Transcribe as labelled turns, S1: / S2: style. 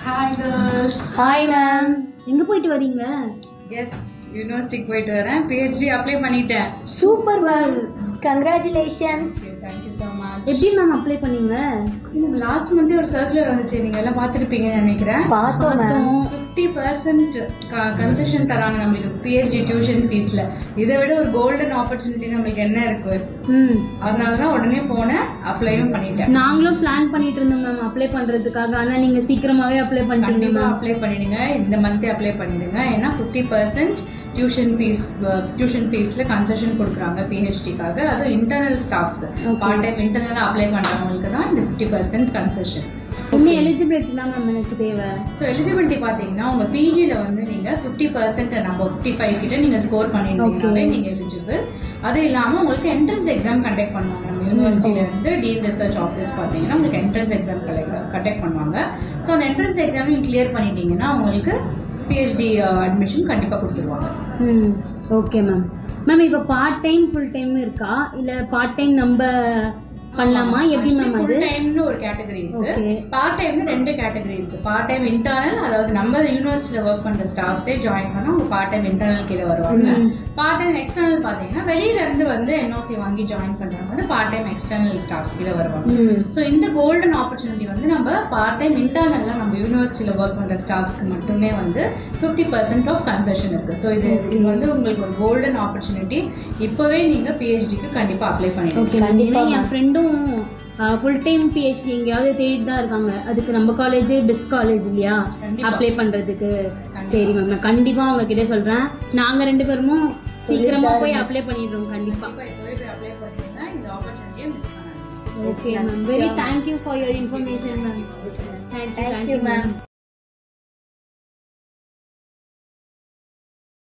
S1: Hi girls.
S2: Hi ma'am. எங்க போயிட்டு வரீங்க?
S1: Yes, யூனிவர்சிட்டிக்கு போயிட்டு வரேன். PhD அப்ளை பண்ணிட்டேன்.
S2: Super ma'am. Congratulations.
S1: Thank you so much.
S2: எப்படி மேம் அப்ளை பண்ணீங்க?
S1: லாஸ்ட் மந்த் ஒரு சர்க்குலர் வந்துச்சு, நீங்க எல்லாம் பார்த்திருப்பீங்கன்னு நினைக்கிறேன்.
S2: பார்த்தோம் மேம்.
S1: 50% கன்செஷன் தராங்க நம்மளுக்கு PhD டியூஷன் ஃபீஸ்ல. இதை விட ஒரு கோல்டன் ஆப்பர்ச்சுனிட்டி நம்மளுக்கு என்ன இருக்கு? அதனாலதான் உடனே போனேன், அப்ளையும் பண்ணிட்டேன்.
S2: நாங்களும் பிளான் பண்ணிட்டு இருந்தோம் மேம் அப்ளை பண்றதுக்காக. ஆனா நீங்க சீக்கிரமாவே அப்ளை பண்ணிட்டீங்க.
S1: கண்டிப்பா அப்ளை பண்ணிடுங்க, இந்த மந்தே அப்ளை பண்ணிடுங்க. ஏன்னா 50% டியூஷன் ஃபீஸ்ல கன்செஷன் கொடுக்குறாங்க PhDக்காக. அது இன்டர்னல் ஸ்டாஃப்ஸ், பார்ட் டைம் இன்டர்னலா அப்ளை பண்றவங்களுக்கு தான் இந்த 50% கன்செஷன்.
S2: என்ன எலிஜிபிலிட்டி தான் மேம் எனக்கு தேவை?
S1: ஸோ எலிஜிபிலிட்டி பாத்தீங்கன்னா உங்க பிஜில வந்து நீங்க 50% நம்ம 55 கிட்ட நீங்க ஸ்கோர் பண்ணிருந்தீங்கன்னாவே நீங்க எலிஜிபிள். அது இல்லாம உங்களுக்கு என்ட்ரன்ஸ் எக்ஸாம் கண்டக்ட் பண்ணுவாங்க. நம்ம யூனிவர்சிட்டியில இருந்து டீன் ரிசர்ச் ஆஃபீஸ் பாத்தீங்கன்னா உங்களுக்கு என்ட்ரன்ஸ் எக்ஸாம் கண்டக்ட் பண்ணுவாங்க. ஸோ அந்த என்ட்ரன்ஸ் எக்ஸாம் நீங்க கிளியர் பண்ணிட்டீங்கன்னா உங்களுக்கு PhD அட்மிஷன் கண்டிப்பா கொடுத்துருவாங்க.
S2: Okay ma'am. மேம் இப்போ பார்ட் டைம் ஃபுல் டைம் இருக்கா இல்ல பார்ட் டைம் நம்ம பண்ணலாமா? எப்படி மேம் அது?
S1: ஃபுல் டைம்னு ஒரு கேட்டகரி இருக்கு, பார்ட் டைம்னு ரெண்டு கேட்டகரி இருக்கு. பார்ட் டைம் இன்டர்னல், அதாவது நம்ம யூனிவர்சிட்டியில ஒர்க் பண்ற ஸ்டாஃப்ஸே ஜாயின் பண்ணா அவங்க பார்ட் டைம் இன்டர்னல் கீழே வருவாங்க. பார்ட் டைம் எக்ஸ்டர்னல் பாத்தீங்கன்னா வெளியில இருந்து வந்து NOC வாங்கி ஜாயின் பண்றவங்க வந்து பார்ட் டைம் எக்ஸ்டர்னல் ஸ்டாஃப்ஸ் கீழே வருவாங்க. சோ இந்த கோல்டன் ஆப்பர்ச்சுனிட்டி வந்து நம்ம பார்ட் டைம் இன்டர்னல்ல நம்ம யூனிவர்சிட்டியில ஒர்க் பண்ற ஸ்டாஃப்ஸ்க்கு மட்டுமே வந்து 50% ஆஃப் கன்செஷன் இருக்கு. சோ இது வந்து உங்களுக்கு ஒரு கோல்டன் ஆப்பர்ச்சுனிட்டி. இப்பவே நீங்க PhDக்கு கண்டிப்பா அப்ளை பண்ணிடுங்க.
S2: என் ஃப்ரெண்டும் ஃபுல் டைம் PhD எங்கேயாவது தேடிட்டு தான் இருக்காங்க. அதுக்கு நம்ம காலேஜ் பெஸ்ட் காலேஜ் இல்லையா அப்ளை பண்றதுக்கு? சரி மேம், நான் கண்டிப்பா அவங்க கிட்ட சொல்றேன். நாங்க ரெண்டு பேரும் சீக்கிரமா போய் அப்ளை பண்ணிடுறோம் கண்டிப்பா. Okay ma'am, very thank you for your information ma'am. Thank you ma'am.